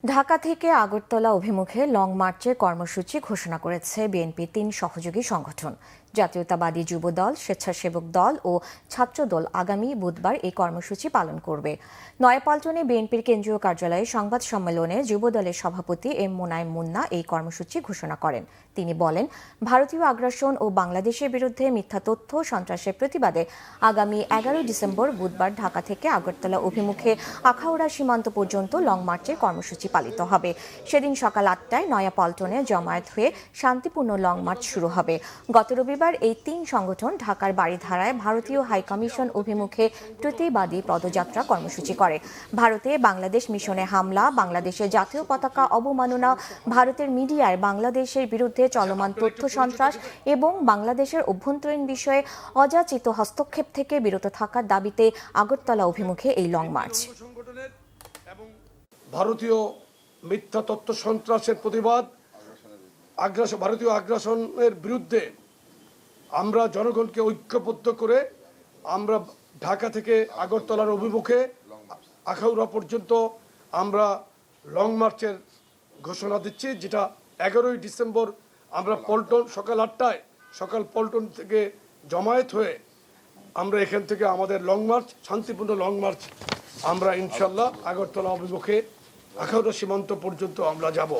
ঢাকা থেকে আগরতলা অভিমুখে লং মার্চের কর্মসূচি ঘোষণা করেছে বিএনপির ৩ সহযোগী সংগঠন। জাতীয়তাবাদী যুবদল, স্বেচ্ছাসেবক দল ও ছাত্রদল আগামী বুধবার এই কর্মসূচি পালন করবে। নয়াপল্টনে বিএনপির কেন্দ্রীয় কার্যালয়ে সংবাদ সম্মেলনে যুবদলের সভাপতি এম মোনায়েম মুন্না এই কর্মসূচি ঘোষণা করেন। তিনি বলেন, ভারতীয় আগ্রাসন ও বাংলাদেশের বিরুদ্ধে মিথ্যা তথ্য সন্ত্রাসের প্রতিবাদে আগামী ১১ ডিসেম্বর বুধবার ঢাকা থেকে আগরতলা অভিমুখে আখাউড়া সীমান্ত পর্যন্ত লং মার্চের কর্মসূচি পালিত হবে। সেদিন সকাল ৮টায় নয়াপল্টনে জমায়েত হয়ে শান্তিপূর্ণ লং মার্চ শুরু হবে। গত রবিবার এই ৩ সংগঠন ঢাকার বারিধারায় ভারতীয় হাইকমিশন অভিমুখে প্রতিবাদী পদযাত্রা কর্মসূচি করে। ভারতে বাংলাদেশ মিশনে হামলা, বাংলাদেশের জাতীয় পতাকা অবমাননা, ভারতের মিডিয়ায় বাংলাদেশের বিরুদ্ধে চলমান তথ্য সন্ত্রাস এবং বাংলাদেশের অভ্যন্তরীণ বিষয়ে অযাচিত হস্তক্ষেপ থেকে বিরত থাকার দাবিতে আগরতলা অভিমুখে এই লং মার্চ। ভারতীয় মিথ্যা তথ্য সন্ত্রাসের প্রতিবাদ, ভারতীয় আগ্রাসনের বিরুদ্ধে আমরা জনগণকে ঐক্যবদ্ধ করে আমরা ঢাকা থেকে আগরতলার অভিমুখে আখাউড়া পর্যন্ত আমরা লং মার্চের ঘোষণা দিচ্ছি, যেটা ১১ই ডিসেম্বর আমরা পল্টন সকাল পল্টন থেকে জমায়েত হয়ে আমরা এখান থেকে আমাদের লং মার্চ, শান্তিপূর্ণ লং মার্চ আমরা ইনশাল্লাহ আগরতলা অভিমুখে আখাউড়া সীমান্ত পর্যন্ত আমরা যাব।